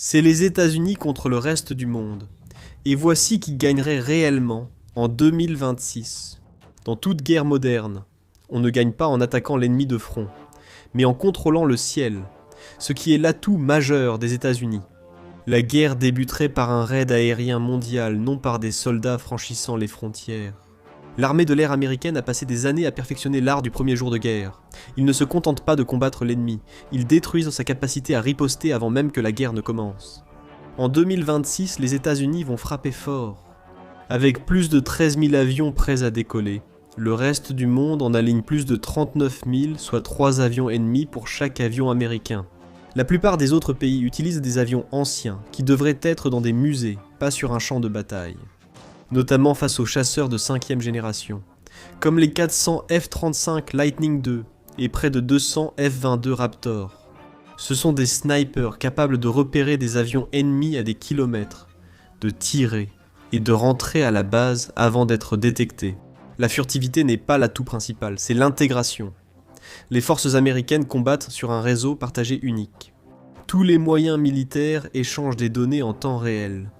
C'est les États-Unis contre le reste du monde. Et voici qui gagnerait réellement en 2026. Dans toute guerre moderne, on ne gagne pas en attaquant l'ennemi de front, mais en contrôlant le ciel, ce qui est l'atout majeur des États-Unis. La guerre débuterait par un raid aérien mondial, non par des soldats franchissant les frontières. L'armée de l'air américaine a passé des années à perfectionner l'art du premier jour de guerre. Ils ne se contentent pas de combattre l'ennemi, ils détruisent sa capacité à riposter avant même que la guerre ne commence. En 2026, les États-Unis vont frapper fort. Avec plus de 13 000 avions prêts à décoller, le reste du monde en aligne plus de 39 000, soit 3 avions ennemis pour chaque avion américain. La plupart des autres pays utilisent des avions anciens, qui devraient être dans des musées, pas sur un champ de bataille. Notamment face aux chasseurs de 5e génération, comme les 400 F-35 Lightning II et près de 200 F-22 Raptor. Ce sont des snipers capables de repérer des avions ennemis à des kilomètres, de tirer et de rentrer à la base avant d'être détectés. La furtivité n'est pas l'atout principal, c'est l'intégration. Les forces américaines combattent sur un réseau partagé unique. Tous les moyens militaires échangent des données en temps réel.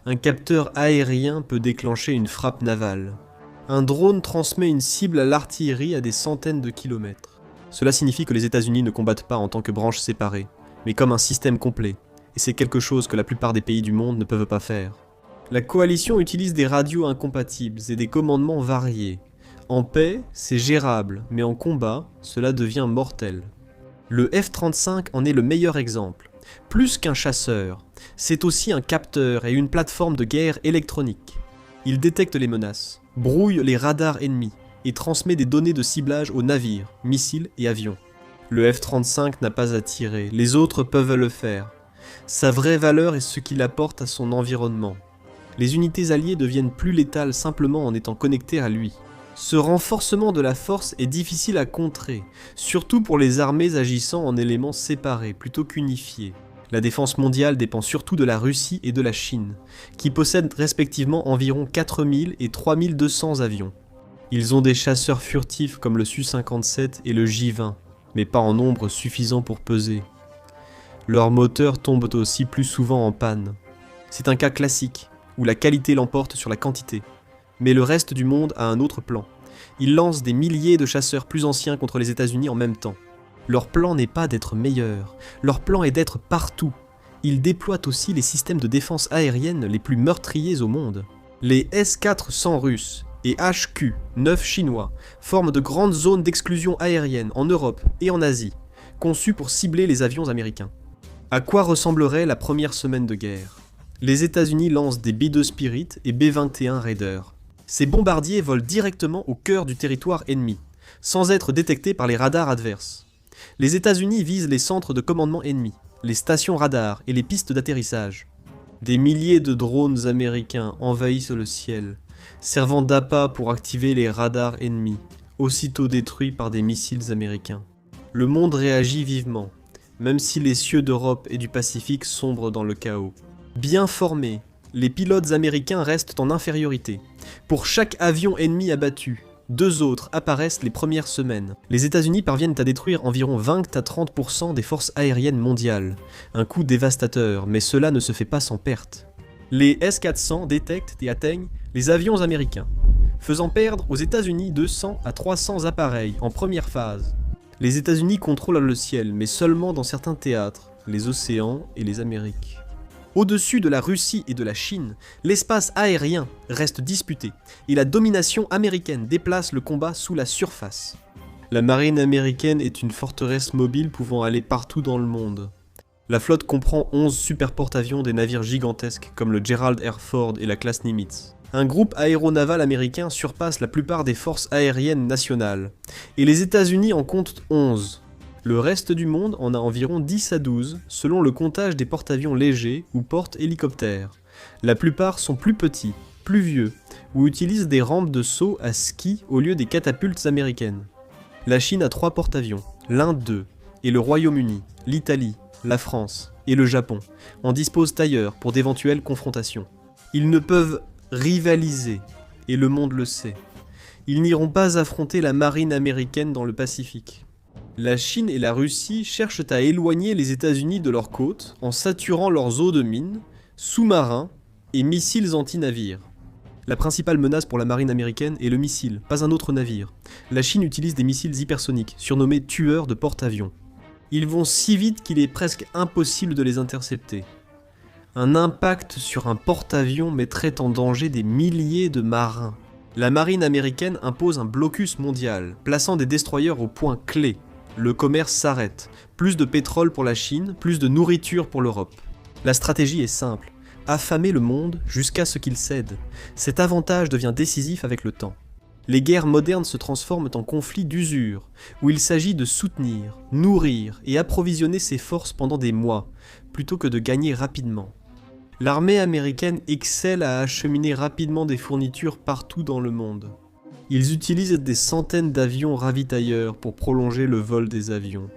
Un capteur aérien peut déclencher une frappe navale. Un drone transmet une cible à l'artillerie à des centaines de kilomètres. Cela signifie que les États-Unis ne combattent pas en tant que branches séparées, mais comme un système complet, et c'est quelque chose que la plupart des pays du monde ne peuvent pas faire. La coalition utilise des radios incompatibles et des commandements variés. En paix, c'est gérable, mais en combat, cela devient mortel. Le F-35 en est le meilleur exemple. Plus qu'un chasseur, c'est aussi un capteur et une plateforme de guerre électronique. Il détecte les menaces, brouille les radars ennemis et transmet des données de ciblage aux navires, missiles et avions. Le F-35 n'a pas à tirer, les autres peuvent le faire. Sa vraie valeur est ce qu'il apporte à son environnement. Les unités alliées deviennent plus létales simplement en étant connectées à lui. Ce renforcement de la force est difficile à contrer, surtout pour les armées agissant en éléments séparés plutôt qu'unifiés. La défense mondiale dépend surtout de la Russie et de la Chine, qui possèdent respectivement environ 4000 et 3200 avions. Ils ont des chasseurs furtifs comme le Su-57 et le J-20, mais pas en nombre suffisant pour peser. Leurs moteurs tombent aussi plus souvent en panne. C'est un cas classique, où la qualité l'emporte sur la quantité. Mais le reste du monde a un autre plan. Ils lancent des milliers de chasseurs plus anciens contre les États-Unis en même temps. Leur plan n'est pas d'être meilleur, leur plan est d'être partout. Ils déploient aussi les systèmes de défense aérienne les plus meurtriers au monde. Les S-400 russes et HQ-9 chinois forment de grandes zones d'exclusion aérienne en Europe et en Asie, conçues pour cibler les avions américains. À quoi ressemblerait la première semaine de guerre ? Les États-Unis lancent des B-2 Spirit et B-21 Raider. Ces bombardiers volent directement au cœur du territoire ennemi, sans être détectés par les radars adverses. Les États-Unis visent les centres de commandement ennemis, les stations radars et les pistes d'atterrissage. Des milliers de drones américains envahissent le ciel, servant d'appât pour activer les radars ennemis, aussitôt détruits par des missiles américains. Le monde réagit vivement, même si les cieux d'Europe et du Pacifique sombrent dans le chaos. Bien formés, les pilotes américains restent en infériorité. Pour chaque avion ennemi abattu, 2 autres apparaissent les premières semaines. Les États-Unis parviennent à détruire environ 20 à 30% des forces aériennes mondiales. Un coup dévastateur, mais cela ne se fait pas sans perte. Les S-400 détectent et atteignent les avions américains, faisant perdre aux États-Unis 200 à 300 appareils en première phase. Les États-Unis contrôlent le ciel, mais seulement dans certains théâtres, les océans et les Amériques. Au-dessus de la Russie et de la Chine, l'espace aérien reste disputé et la domination américaine déplace le combat sous la surface. La marine américaine est une forteresse mobile pouvant aller partout dans le monde. La flotte comprend 11 super porte-avions des navires gigantesques comme le Gerald R. Ford et la classe Nimitz. Un groupe aéronaval américain surpasse la plupart des forces aériennes nationales, et les États-Unis en comptent 11. Le reste du monde en a environ 10 à 12, selon le comptage des porte-avions légers ou porte-hélicoptères. La plupart sont plus petits, plus vieux, ou utilisent des rampes de saut à ski au lieu des catapultes américaines. La Chine a 3 porte-avions, l'Inde 2, et le Royaume-Uni, l'Italie, la France et le Japon en disposent ailleurs pour d'éventuelles confrontations. Ils ne peuvent rivaliser, et le monde le sait. Ils n'iront pas affronter la marine américaine dans le Pacifique. La Chine et la Russie cherchent à éloigner les États-Unis de leurs côtes en saturant leurs eaux de mines, sous-marins et missiles anti-navires. La principale menace pour la marine américaine est le missile, pas un autre navire. La Chine utilise des missiles hypersoniques, surnommés tueurs de porte-avions. Ils vont si vite qu'il est presque impossible de les intercepter. Un impact sur un porte-avions mettrait en danger des milliers de marins. La marine américaine impose un blocus mondial, plaçant des destroyers au point clé. Le commerce s'arrête. Plus de pétrole pour la Chine, plus de nourriture pour l'Europe. La stratégie est simple. Affamer le monde jusqu'à ce qu'il cède. Cet avantage devient décisif avec le temps. Les guerres modernes se transforment en conflits d'usure, où il s'agit de soutenir, nourrir et approvisionner ses forces pendant des mois, plutôt que de gagner rapidement. L'armée américaine excelle à acheminer rapidement des fournitures partout dans le monde. Ils utilisent des centaines d'avions ravitailleurs pour prolonger le vol des avions.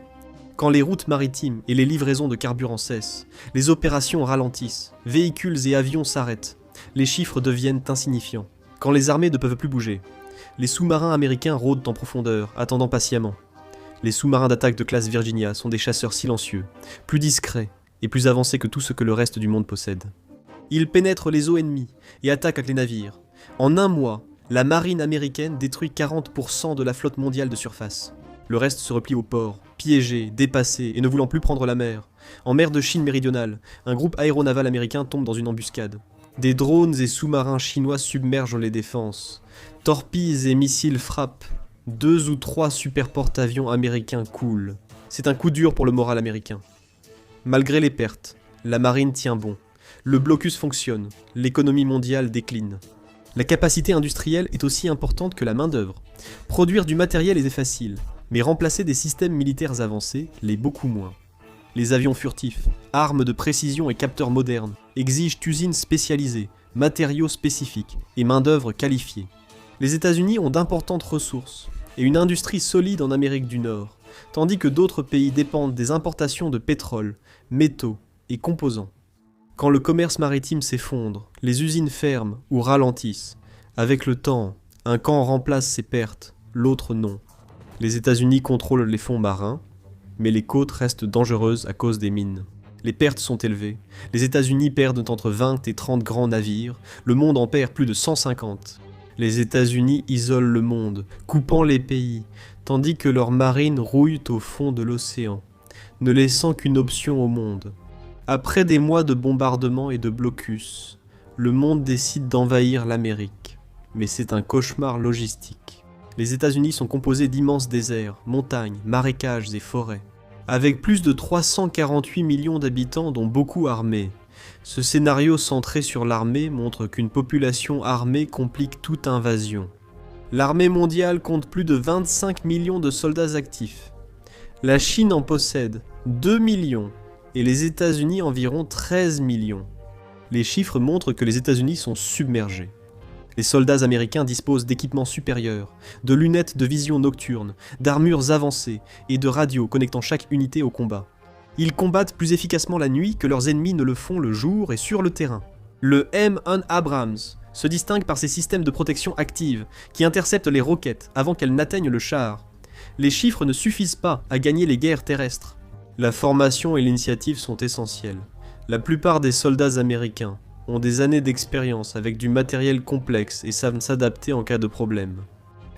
Quand les routes maritimes et les livraisons de carburant cessent, les opérations ralentissent, véhicules et avions s'arrêtent, les chiffres deviennent insignifiants. Quand les armées ne peuvent plus bouger, les sous-marins américains rôdent en profondeur, attendant patiemment. Les sous-marins d'attaque de classe Virginia sont des chasseurs silencieux, plus discrets et plus avancés que tout ce que le reste du monde possède. Ils pénètrent les eaux ennemies et attaquent avec les navires. En un mois, la marine américaine détruit 40% de la flotte mondiale de surface. Le reste se replie au port, piégé, dépassé et ne voulant plus prendre la mer. En mer de Chine méridionale, un groupe aéronaval américain tombe dans une embuscade. Des drones et sous-marins chinois submergent les défenses. Torpilles et missiles frappent. 2 ou 3 super porte-avions américains coulent. C'est un coup dur pour le moral américain. Malgré les pertes, la marine tient bon. Le blocus fonctionne, l'économie mondiale décline. La capacité industrielle est aussi importante que la main-d'œuvre. Produire du matériel est facile, mais remplacer des systèmes militaires avancés l'est beaucoup moins. Les avions furtifs, armes de précision et capteurs modernes exigent usines spécialisées, matériaux spécifiques et main-d'œuvre qualifiée. Les États-Unis ont d'importantes ressources et une industrie solide en Amérique du Nord, tandis que d'autres pays dépendent des importations de pétrole, métaux et composants. Quand le commerce maritime s'effondre, les usines ferment ou ralentissent. Avec le temps, un camp remplace ses pertes, l'autre non. Les États-Unis contrôlent les fonds marins, mais les côtes restent dangereuses à cause des mines. Les pertes sont élevées. Les États-Unis perdent entre 20 et 30 grands navires, le monde en perd plus de 150. Les États-Unis isolent le monde, coupant les pays, tandis que leurs marines rouillent au fond de l'océan, ne laissant qu'une option au monde. Après des mois de bombardements et de blocus, le monde décide d'envahir l'Amérique. Mais c'est un cauchemar logistique. Les États-Unis sont composés d'immenses déserts, montagnes, marécages et forêts. Avec plus de 348 millions d'habitants dont beaucoup armés, ce scénario centré sur l'armée montre qu'une population armée complique toute invasion. L'armée mondiale compte plus de 25 millions de soldats actifs. La Chine en possède 2 millions et les États-Unis environ 13 millions. Les chiffres montrent que les États-Unis sont submergés. Les soldats américains disposent d'équipements supérieurs, de lunettes de vision nocturne, d'armures avancées et de radios connectant chaque unité au combat. Ils combattent plus efficacement la nuit que leurs ennemis ne le font le jour et sur le terrain. Le M1 Abrams se distingue par ses systèmes de protection active qui interceptent les roquettes avant qu'elles n'atteignent le char. Les chiffres ne suffisent pas à gagner les guerres terrestres. La formation et l'initiative sont essentielles. La plupart des soldats américains ont des années d'expérience avec du matériel complexe et savent s'adapter en cas de problème.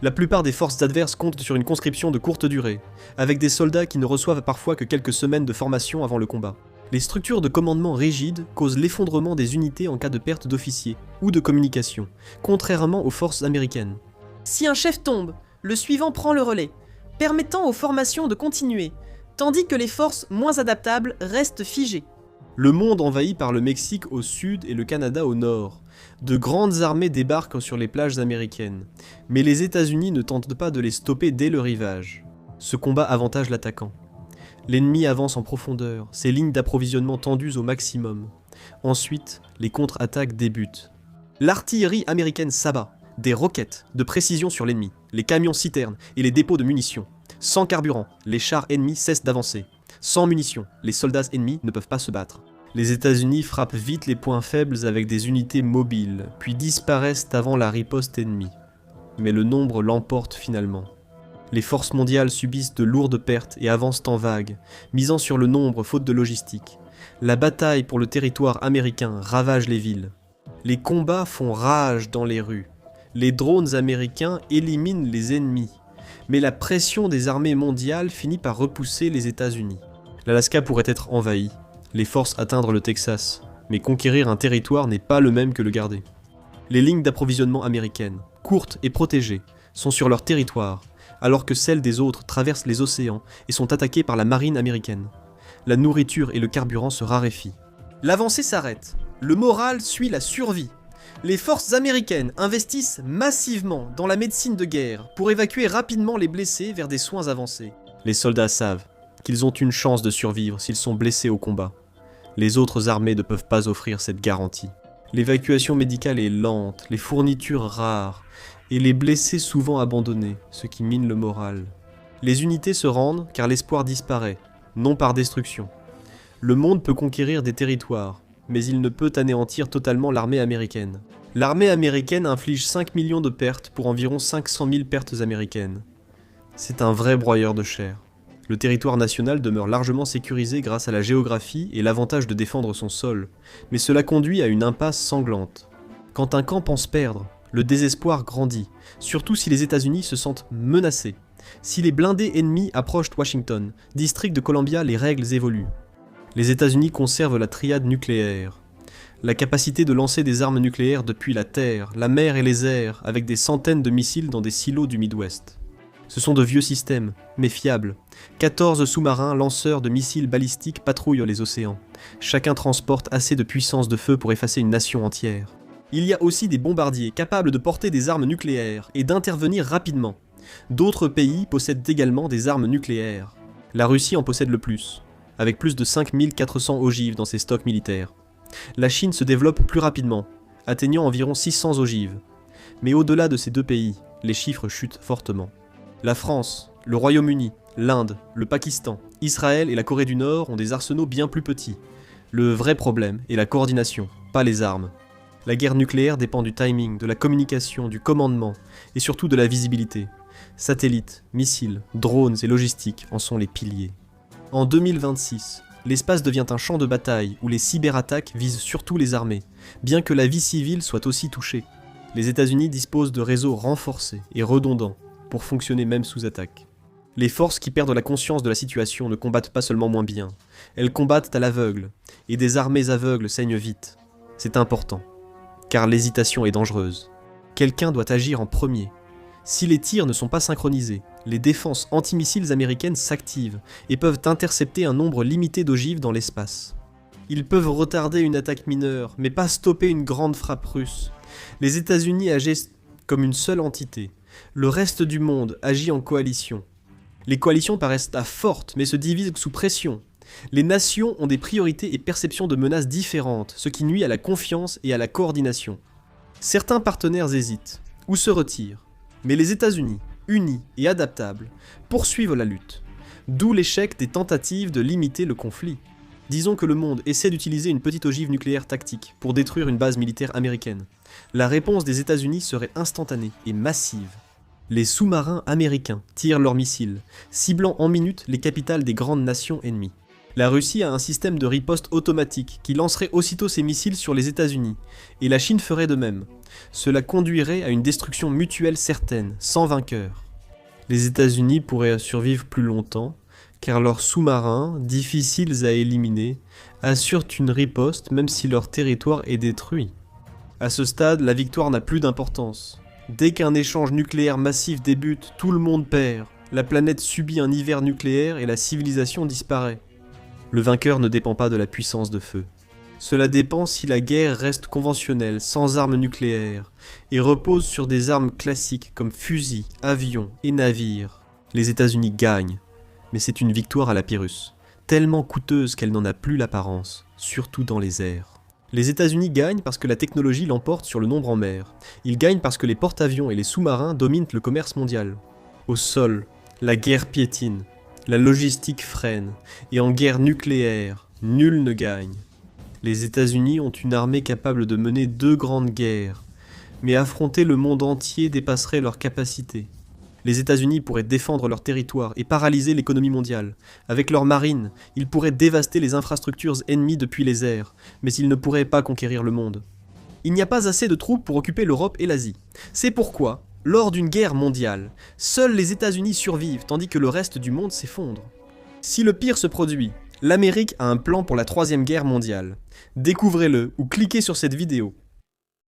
La plupart des forces adverses comptent sur une conscription de courte durée, avec des soldats qui ne reçoivent parfois que quelques semaines de formation avant le combat. Les structures de commandement rigides causent l'effondrement des unités en cas de perte d'officiers ou de communication, contrairement aux forces américaines. Si un chef tombe, le suivant prend le relais, permettant aux formations de continuer, tandis que les forces moins adaptables restent figées. Le monde envahi par le Mexique au sud et le Canada au nord. De grandes armées débarquent sur les plages américaines, mais les États-Unis ne tentent pas de les stopper dès le rivage. Ce combat avantage l'attaquant. L'ennemi avance en profondeur, ses lignes d'approvisionnement tendues au maximum. Ensuite, les contre-attaques débutent. L'artillerie américaine s'abat, des roquettes de précision sur l'ennemi, les camions-citernes et les dépôts de munitions. Sans carburant, les chars ennemis cessent d'avancer. Sans munitions, les soldats ennemis ne peuvent pas se battre. Les États-Unis frappent vite les points faibles avec des unités mobiles, puis disparaissent avant la riposte ennemie. Mais le nombre l'emporte finalement. Les forces mondiales subissent de lourdes pertes et avancent en vagues, misant sur le nombre faute de logistique. La bataille pour le territoire américain ravage les villes. Les combats font rage dans les rues. Les drones américains éliminent les ennemis. Mais la pression des armées mondiales finit par repousser les États-Unis. L'Alaska pourrait être envahi, les forces atteindre le Texas, mais conquérir un territoire n'est pas le même que le garder. Les lignes d'approvisionnement américaines, courtes et protégées, sont sur leur territoire, alors que celles des autres traversent les océans et sont attaquées par la marine américaine. La nourriture et le carburant se raréfient. L'avancée s'arrête. Le moral suit la survie. Les forces américaines investissent massivement dans la médecine de guerre pour évacuer rapidement les blessés vers des soins avancés. Les soldats savent qu'ils ont une chance de survivre s'ils sont blessés au combat. Les autres armées ne peuvent pas offrir cette garantie. L'évacuation médicale est lente, les fournitures rares, et les blessés souvent abandonnés, ce qui mine le moral. Les unités se rendent car l'espoir disparaît, non par destruction. Le monde peut conquérir des territoires, mais il ne peut anéantir totalement l'armée américaine. L'armée américaine inflige 5 millions de pertes pour environ 500 000 pertes américaines. C'est un vrai broyeur de chair. Le territoire national demeure largement sécurisé grâce à la géographie et l'avantage de défendre son sol, mais cela conduit à une impasse sanglante. Quand un camp pense perdre, le désespoir grandit, surtout si les États-Unis se sentent menacés. Si les blindés ennemis approchent Washington, district de Columbia, les règles évoluent. Les États-Unis conservent la triade nucléaire. La capacité de lancer des armes nucléaires depuis la terre, la mer et les airs, avec des centaines de missiles dans des silos du Midwest. Ce sont de vieux systèmes, mais fiables. 14 sous-marins lanceurs de missiles balistiques patrouillent les océans. Chacun transporte assez de puissance de feu pour effacer une nation entière. Il y a aussi des bombardiers capables de porter des armes nucléaires et d'intervenir rapidement. D'autres pays possèdent également des armes nucléaires. La Russie en possède le plus, avec plus de 5400 ogives dans ses stocks militaires. La Chine se développe plus rapidement, atteignant environ 600 ogives. Mais au-delà de ces deux pays, les chiffres chutent fortement. La France, le Royaume-Uni, l'Inde, le Pakistan, Israël et la Corée du Nord ont des arsenaux bien plus petits. Le vrai problème est la coordination, pas les armes. La guerre nucléaire dépend du timing, de la communication, du commandement et surtout de la visibilité. Satellites, missiles, drones et logistique en sont les piliers. En 2026, l'espace devient un champ de bataille où les cyberattaques visent surtout les armées, bien que la vie civile soit aussi touchée. Les États-Unis disposent de réseaux renforcés et redondants pour fonctionner même sous attaque. Les forces qui perdent la conscience de la situation ne combattent pas seulement moins bien, elles combattent à l'aveugle, et des armées aveugles saignent vite. C'est important, car l'hésitation est dangereuse. Quelqu'un doit agir en premier. Si les tirs ne sont pas synchronisés, les défenses antimissiles américaines s'activent et peuvent intercepter un nombre limité d'ogives dans l'espace. Ils peuvent retarder une attaque mineure, mais pas stopper une grande frappe russe. Les États-Unis agissent comme une seule entité. Le reste du monde agit en coalition. Les coalitions paraissent fortes, mais se divisent sous pression. Les nations ont des priorités et perceptions de menaces différentes, ce qui nuit à la confiance et à la coordination. Certains partenaires hésitent, ou se retirent, mais les États-Unis, unis et adaptables, poursuivent la lutte. D'où l'échec des tentatives de limiter le conflit. Disons que le monde essaie d'utiliser une petite ogive nucléaire tactique pour détruire une base militaire américaine. La réponse des États-Unis serait instantanée et massive. Les sous-marins américains tirent leurs missiles, ciblant en minutes les capitales des grandes nations ennemies. La Russie a un système de riposte automatique qui lancerait aussitôt ses missiles sur les États-Unis, et la Chine ferait de même. Cela conduirait à une destruction mutuelle certaine, sans vainqueur. Les États-Unis pourraient survivre plus longtemps, car leurs sous-marins, difficiles à éliminer, assurent une riposte même si leur territoire est détruit. À ce stade, la victoire n'a plus d'importance. Dès qu'un échange nucléaire massif débute, tout le monde perd. La planète subit un hiver nucléaire et la civilisation disparaît. Le vainqueur ne dépend pas de la puissance de feu. Cela dépend si la guerre reste conventionnelle, sans armes nucléaires, et repose sur des armes classiques comme fusils, avions et navires. Les États-Unis gagnent, mais c'est une victoire à la Pyrrhus, tellement coûteuse qu'elle n'en a plus l'apparence, surtout dans les airs. Les États-Unis gagnent parce que la technologie l'emporte sur le nombre en mer. Ils gagnent parce que les porte-avions et les sous-marins dominent le commerce mondial. Au sol, la guerre piétine, la logistique freine, et en guerre nucléaire, nul ne gagne. Les États-Unis ont une armée capable de mener 2 grandes guerres, mais affronter le monde entier dépasserait leur capacité. Les États-Unis pourraient défendre leur territoire et paralyser l'économie mondiale. Avec leur marine, ils pourraient dévaster les infrastructures ennemies depuis les airs, mais ils ne pourraient pas conquérir le monde. Il n'y a pas assez de troupes pour occuper l'Europe et l'Asie. C'est pourquoi, lors d'une guerre mondiale, seuls les États-Unis survivent tandis que le reste du monde s'effondre. Si le pire se produit, l'Amérique a un plan pour la 3e guerre mondiale. Découvrez-le ou cliquez sur cette vidéo.